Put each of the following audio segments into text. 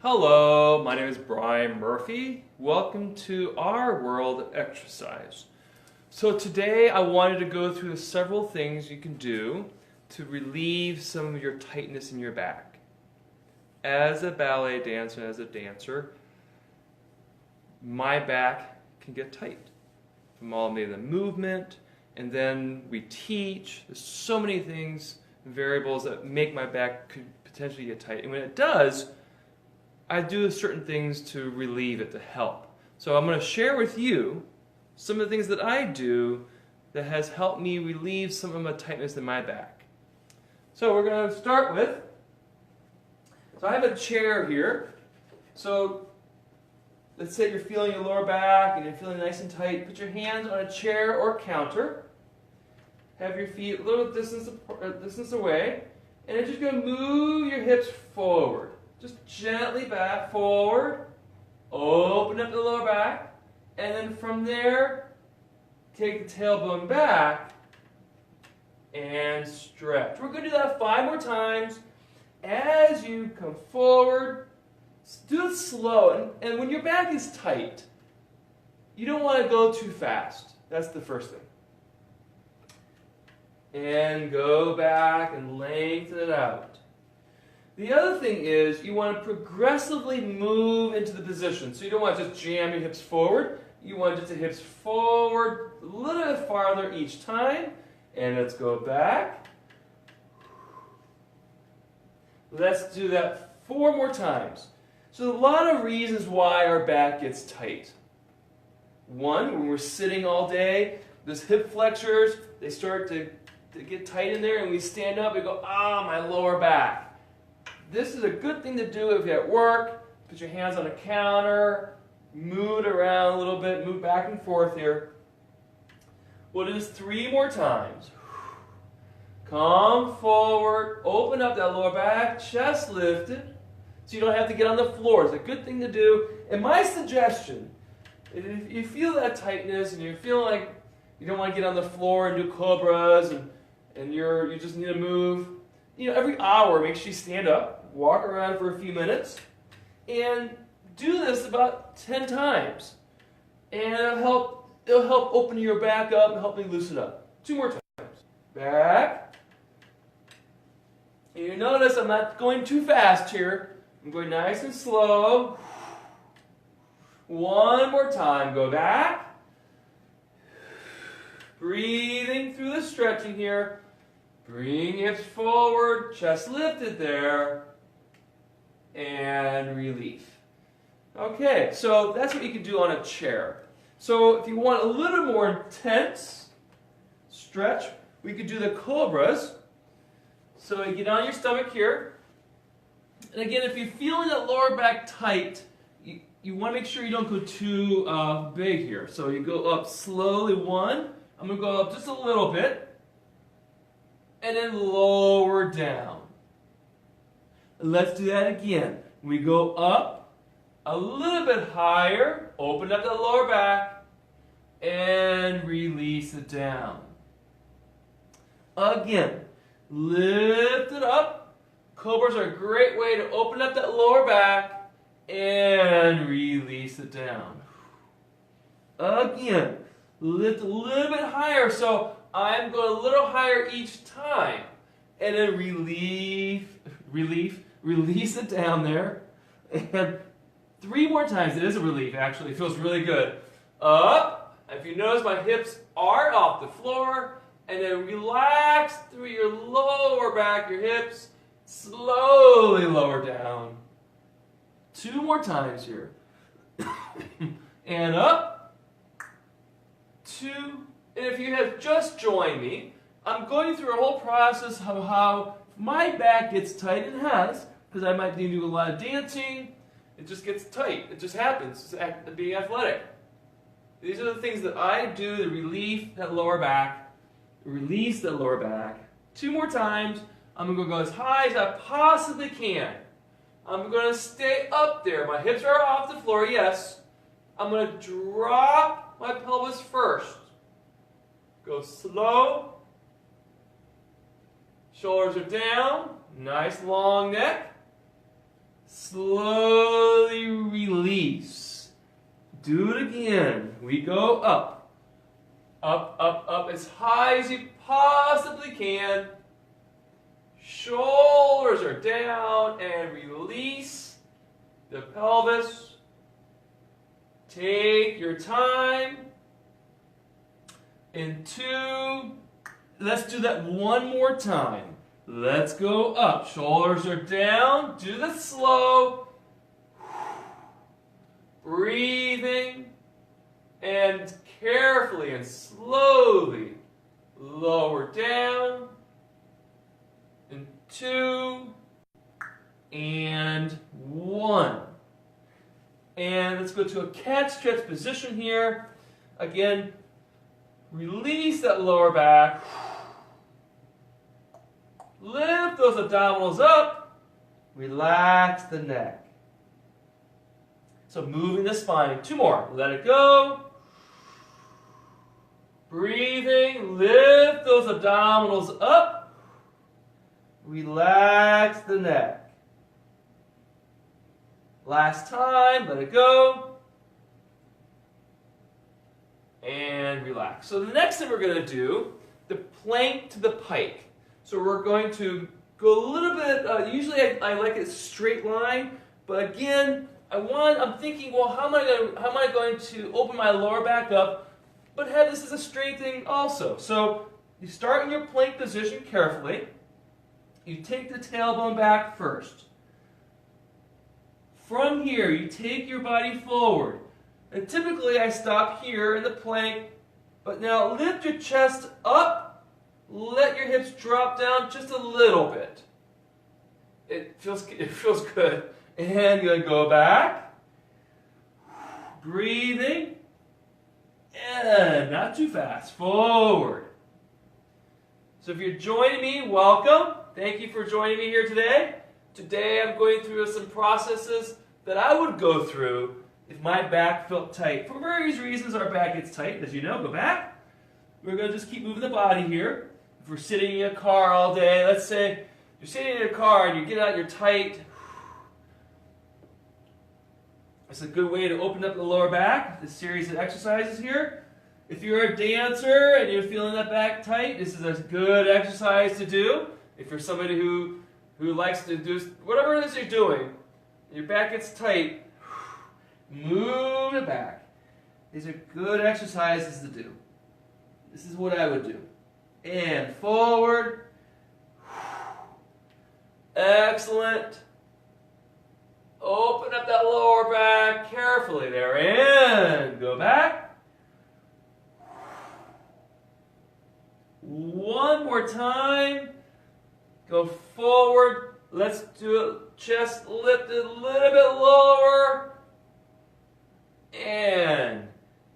Hello, my name is Brian Murphy. Welcome to our world of exercise. So today I wanted to go through several things you can do to relieve some of your tightness in your back. As a ballet dancer, as a dancer, my back can get tight from all the movement, and then we teach. There's so many things, variables that make my back could potentially get tight. And when it does, I do certain things to relieve it, to help. So I'm going to share with you some of the things that I do that has helped me relieve some of my tightness in my back. So we're going to start with, I have a chair here. So let's say you're feeling your lower back and you're feeling nice and tight. Put your hands on a chair or counter. Have your feet a little distance away. And you're just going to move your hips forward. Just gently back, forward, open up the lower back, and then from there, take the tailbone back and stretch. We're going to do that 5 more times. As you come forward, do it slow. And when your back is tight, you don't want to go too fast. That's the first thing. And go back and lengthen it out. The other thing is you want to progressively move into the position. So you don't want to just jam your hips forward. You want just the hips forward a little bit farther each time. And let's go back. Let's do that 4 more times. So a lot of reasons why our back gets tight. One, when we're sitting all day, those hip flexors, they start to get tight in there, and we stand up and go, my lower back. This is a good thing to do if you're at work. Put your hands on a counter, move it around a little bit, move back and forth here. We'll do this 3 more times. Come forward, open up that lower back, chest lifted, so you don't have to get on the floor. It's a good thing to do. And my suggestion, if you feel that tightness and you feel like you don't want to get on the floor and do cobras and you just need to move, every hour, make sure you stand up, walk around for a few minutes, and do this about 10 times. And it'll help open your back up and help me loosen up. 2 more times. Back. And you notice I'm not going too fast here. I'm going nice and slow. 1 more time. Go back. Breathing through the stretching here. Bring hips forward, chest lifted there, and relief. Okay, so that's what you can do on a chair. So if you want a little more intense stretch, we could do the cobras. So you get on your stomach here. And again, if you're feeling that lower back tight, you want to make sure you don't go too big here. So you go up slowly, 1. I'm going to go up just a little bit. And then lower down. Let's do that again. We go up a little bit higher, open up the lower back, and release it down. Again, lift it up. Cobras are a great way to open up that lower back and release it down. Again, lift a little bit higher. So I'm going a little higher each time. And then release it down there. And 3 more times. It is a relief, actually. It feels really good. Up. If you notice, my hips are off the floor. And then relax through your lower back, your hips. Slowly lower down. 2 more times here. And up. 2. And if you have just joined me, I'm going through a whole process of how my back gets tight. It has, because I might be doing a lot of dancing. It just gets tight. It just happens. It's being athletic. These are the things that I do to relieve that lower back. Release the lower back. 2 more times. I'm going to go as high as I possibly can. I'm going to stay up there. My hips are off the floor, yes. I'm going to drop my pelvis first. Go slow. Shoulders are down. Nice long neck. Slowly release. Do it again. We go up. Up, up, up as high as you possibly can. Shoulders are down and release the pelvis. Take your time. And 2. Let's do that one more time. Let's go up. Shoulders are down. Do this slow. Breathing. And carefully and slowly lower down. And 2. And 1. And let's go to a cat stretch position here. Again, release that lower back. Lift those abdominals up. Relax the neck. So moving the spine. 2 more. Let it go. Breathing. Lift those abdominals up. Relax the neck. Last time. Let it go. And relax. So the next thing we're going to do, the plank to the pike. So we're going to go a little bit, usually I like a straight line, but again, I'm thinking, well, how am I going to open my lower back up, but have this as a straight thing also. So you start in your plank position carefully. You take the tailbone back first. From here, you take your body forward. And typically I stop here in the plank, but now lift your chest up. Let your hips drop down just a little bit. It feels good. And you're going to go back. Breathing. And not too fast. Forward. So if you're joining me, welcome. Thank you for joining me here today. Today I'm going through some processes that I would go through if my back felt tight. For various reasons our back gets tight. As you know, go back. We're going to just keep moving the body here. If we're sitting in a car all day, let's say you're sitting in a car and you get out, you're tight. It's a good way to open up the lower back, this series of exercises here. If you're a dancer and you're feeling that back tight, this is a good exercise to do. If you're somebody who likes to do whatever it is you're doing, your back gets tight, move it back. These are good exercises to do. This is what I would do. And forward. Excellent. Open up that lower back carefully there. And go back. One more time. Go forward. Let's do it. Chest lifted a little bit lower. And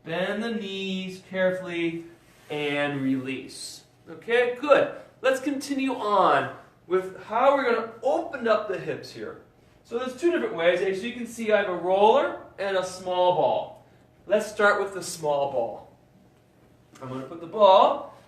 bend the knees carefully and release. Okay, good. Let's continue on with how we're going to open up the hips here. So there's 2 different ways. As you can see, I have a roller and a small ball. Let's start with the small ball. I'm going to put the ball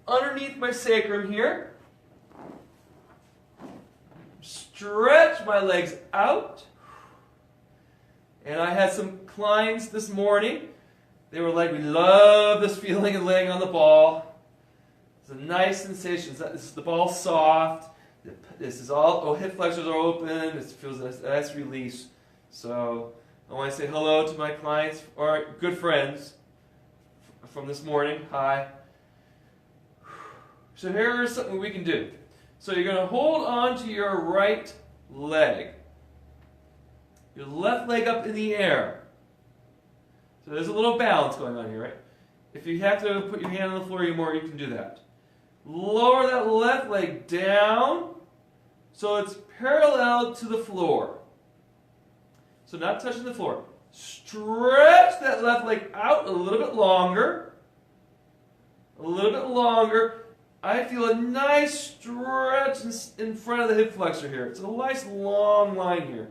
underneath my sacrum here. Stretch my legs out. And I had some clients this morning. They were like, we love this feeling of laying on the ball. It's a nice sensation. The ball's soft. This is all, hip flexors are open. It feels a nice release. So I want to say hello to my clients or good friends from this morning. Hi. So here's something we can do. So you're going to hold on to your right leg. Your left leg up in the air. So there's a little balance going on here, right? If you have to put your hand on the floor anymore, you can do that. Lower that left leg down so it's parallel to the floor. So not touching the floor. Stretch that left leg out a little bit longer. A little bit longer. I feel a nice stretch in front of the hip flexor here. It's a nice long line here.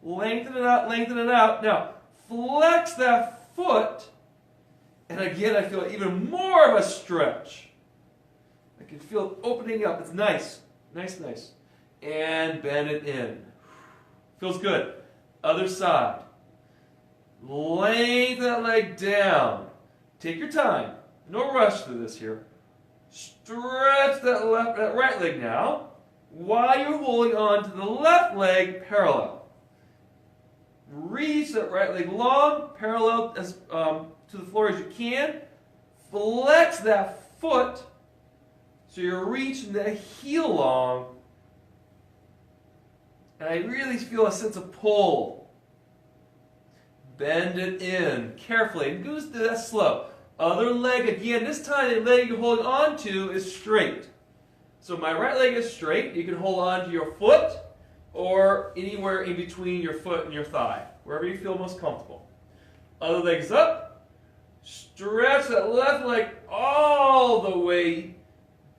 Lengthen it out, lengthen it out. Now, flex that foot. And again, I feel even more of a stretch. I can feel it opening up. It's nice. Nice, nice. And bend it in. Feels good. Other side. Lengthen that leg down. Take your time. No rush through this here. Stretch that right leg now while you're holding on to the left leg parallel. Reach that right leg long, parallel as to the floor as you can. Flex that foot so you're reaching the heel long. And I really feel a sense of pull. Bend it in carefully. And do that slow. Other leg again. This time the leg you're holding on to is straight. So my right leg is straight. You can hold on to your foot or anywhere in between your foot and your thigh. Wherever you feel most comfortable. Other leg's up. Stretch that left leg all the way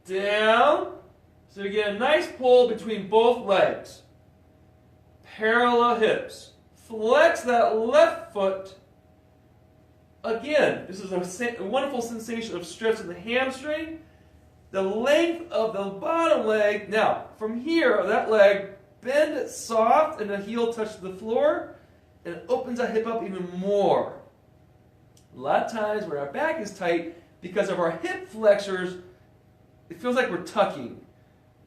down. So you get a nice pull between both legs. Parallel hips. Flex that left foot. Again, this is a wonderful sensation of stretching the hamstring. The length of the bottom leg. Now, from here, that leg, bend it soft and the heel touches the floor. And it opens that hip up even more. A lot of times when our back is tight, because of our hip flexors, it feels like we're tucking.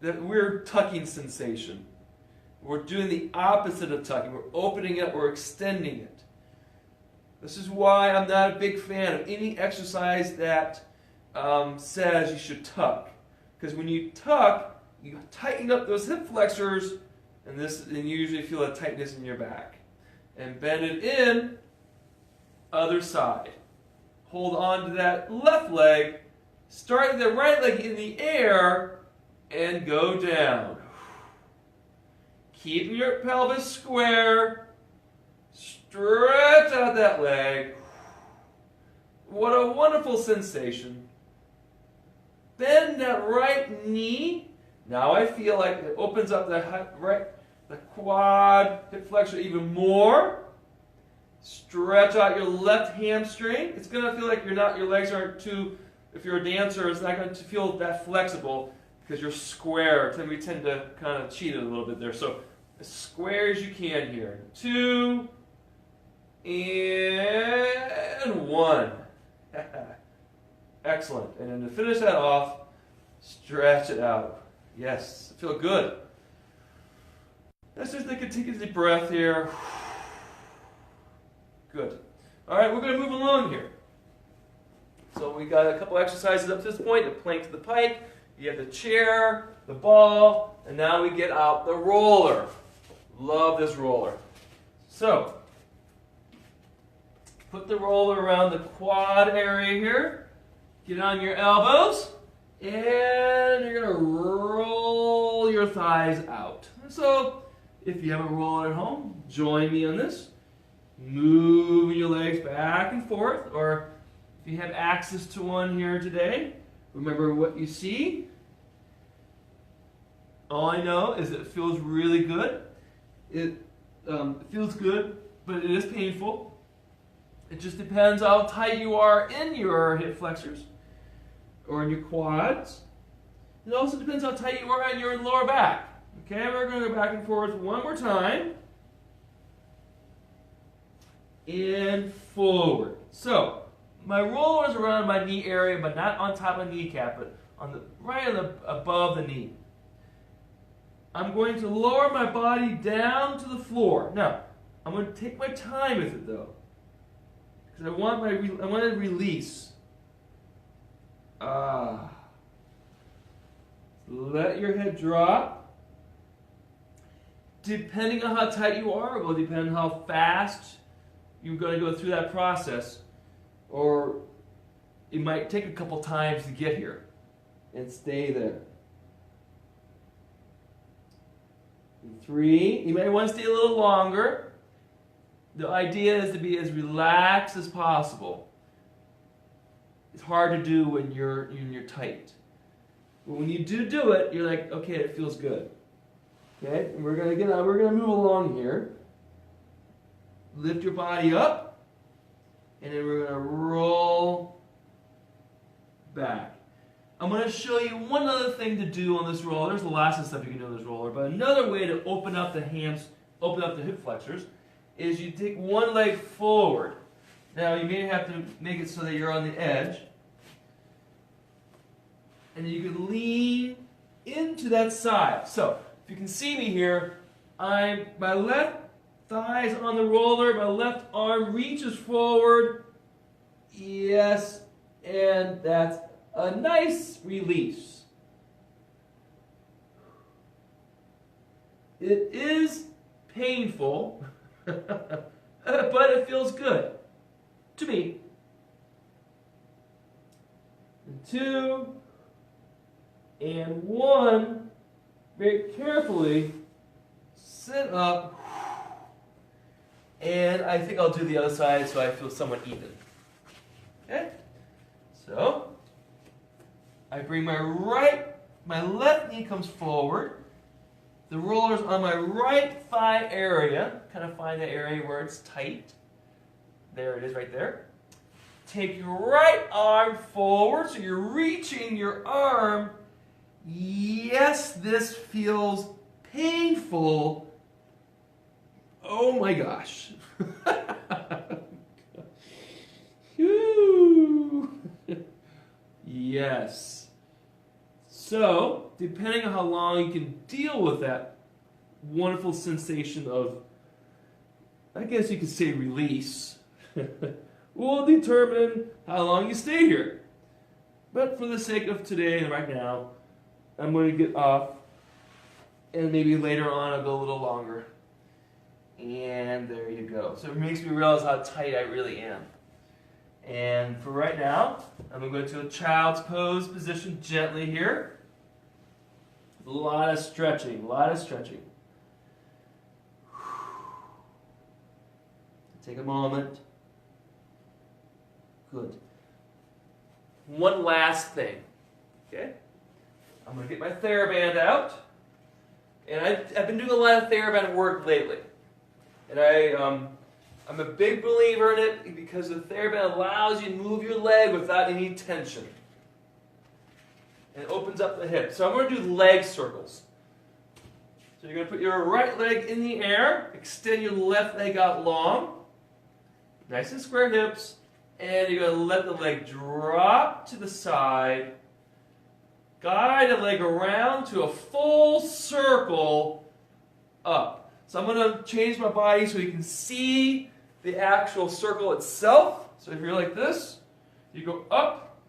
That weird tucking sensation. We're doing the opposite of tucking. We're opening it, we're extending it. This is why I'm not a big fan of any exercise that says you should tuck. Because when you tuck, you tighten up those hip flexors, and you usually feel a tightness in your back. And bend it in, other side. Hold on to that left leg, start with the right leg in the air, and go down. Keeping your pelvis square, stretch out that leg. What a wonderful sensation. Bend that right knee. Now I feel like it opens up the quad, hip flexor even more. Stretch out your left hamstring. It's going to feel like your legs aren't too, if you're a dancer, it's not going to feel that flexible because you're square. We tend to kind of cheat it a little bit there. So as square as you can here. 2 and 1. Excellent. And then to finish that off, stretch it out. Yes, feel good. Let's just take a deep breath here. Good. All right, we're going to move along here. So we got a couple exercises up to this point. The plank to the pike. You have the chair, the ball, and now we get out the roller. Love this roller. So, put the roller around the quad area here. Get on your elbows. And you're going to roll your thighs out. So, if you have a roller at home, join me on this. Move your legs back and forth. Or if you have access to one here today, remember what you see. All I know is it feels really good. It feels good, but it is painful. It just depends how tight you are in your hip flexors or in your quads. It also depends how tight you are on your lower back. Okay, we're going to go back and forth one more time. And forward. So, my roller is around my knee area, but not on top of the kneecap, but above the knee. I'm going to lower my body down to the floor. Now, I'm going to take my time with it though, because I want to release. Let your head drop. Depending on how tight you are, it will depend on how fast you're going to go through that process, or it might take a couple times to get here, and stay there. 3, you may want to stay a little longer. The idea is to be as relaxed as possible. It's hard to do when you're tight. But when you do it, you're like, okay, it feels good. Okay, and we're gonna move along here. Lift your body up, and then we're gonna roll back. I'm going to show you one other thing to do on this roller. There's lots of stuff you can do on this roller, but another way to open up the open up the hip flexors is you take one leg forward. Now you may have to make it so that you're on the edge. And you can lean into that side. So if you can see me here, my left thigh is on the roller, my left arm reaches forward. Yes, and that's a nice release. It is painful, but it feels good to me. And 2, and 1. Very carefully sit up, and I think I'll do the other side so I feel somewhat even. Okay? So I bring my left knee comes forward. The roller's on my right thigh area. Kind of find the area where it's tight. There it is right there. Take your right arm forward so you're reaching your arm. Yes, this feels painful. Oh my gosh. Yes. So, depending on how long you can deal with that wonderful sensation of, I guess you could say, release, will determine how long you stay here. But for the sake of today and right now, I'm going to get off, and maybe later on I'll go a little longer. And there you go. So it makes me realize how tight I really am. And for right now, I'm going to go to a child's pose position gently here. A lot of stretching, a lot of stretching. Take a moment. Good. One last thing. Okay? I'm going to get my TheraBand out. And I've been doing a lot of TheraBand work lately. And I'm a big believer in it because the TheraBand allows you to move your leg without any tension. And it opens up the hip. So I'm going to do leg circles. So you're going to put your right leg in the air, extend your left leg out long, nice and square hips, and you're going to let the leg drop to the side, guide the leg around to a full circle up. So I'm going to change my body so you can see the actual circle itself. So if you're like this, you go up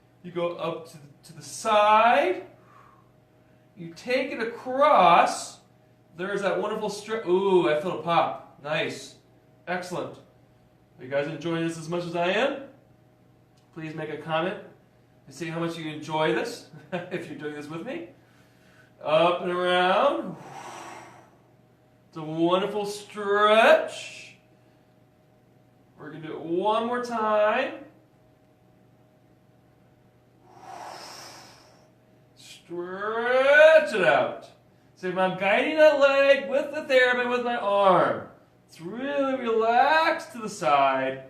to the side, you take it across, there's that wonderful stretch. Ooh, I feel a pop. Nice. Excellent. Are you guys enjoying this as much as I am? Please make a comment and see how much you enjoy this, if you're doing this with me. Up and around. It's a wonderful stretch. We're going to do it one more time. Stretch it out. So if I'm guiding that leg with the TheraBand with my arm, it's really relaxed to the side.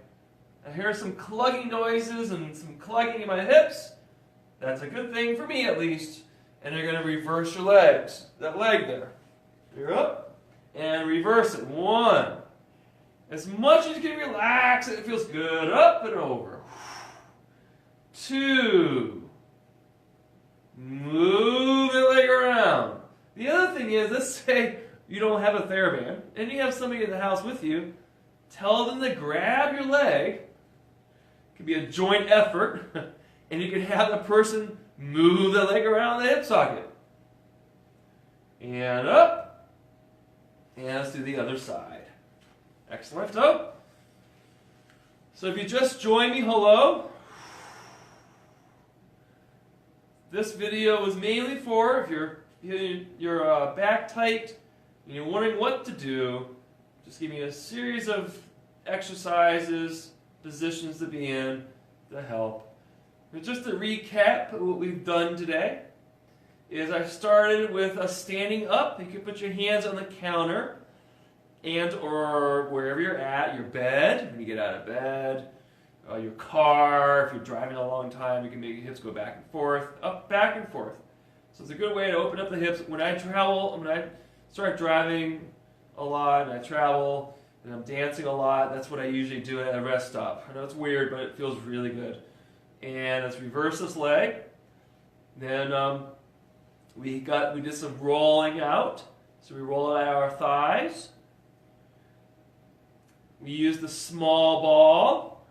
I hear some clugging noises and some clugging in my hips. That's a good thing for me at least. And you're going to reverse your legs. That leg there. You're up and reverse it. 1. As much as you can relax it, it feels good. Up and over. 2. Move the leg around. The other thing is, let's say you don't have a TheraBand and you have somebody in the house with you. Tell them to grab your leg. It could be a joint effort. And you can have the person move the leg around the hip socket. And up. And let's do the other side. Excellent. So if you just joined me, hello. This video was mainly for if you're back tight and you're wondering what to do, just give me a series of exercises, positions to be in to help. But just to recap what we've done today is I started with a standing up. You can put your hands on the counter and or wherever you're at, your bed, when you get out of bed, your car, if you're driving a long time, you can make your hips go back and forth, up, back and forth. So it's a good way to open up the hips. When I travel, when I start driving a lot and I travel and I'm dancing a lot, that's what I usually do at a rest stop. I know it's weird, but it feels really good. And let's reverse this leg. Then we did some rolling out. So we roll out our thighs. We use the small ball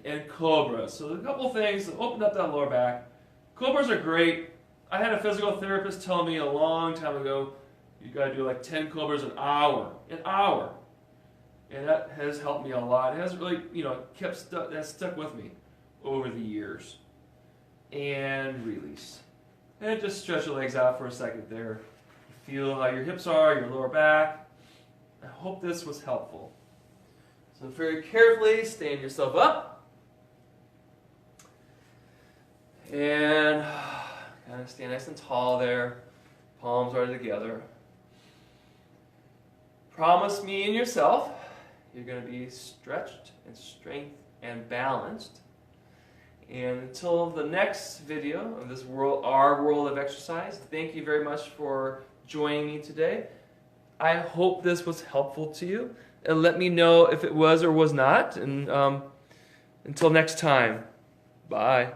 and cobras. So a couple things to open up that lower back. Cobras are great. I had a physical therapist tell me a long time ago, you gotta do like 10 cobras an hour. An hour. And that has helped me a lot. It has really, that's stuck with me over the years. And release. And just stretch your legs out for a second there. Feel how your hips are, your lower back. I hope this was helpful. So very carefully stand yourself up. And kind of stand nice and tall there. Palms are together. Promise me and yourself you're going to be stretched and strength and balanced. And until the next video of this world, our world of exercise, thank you very much for joining me today. I hope this was helpful to you. And let me know if it was or was not. And until next time, bye.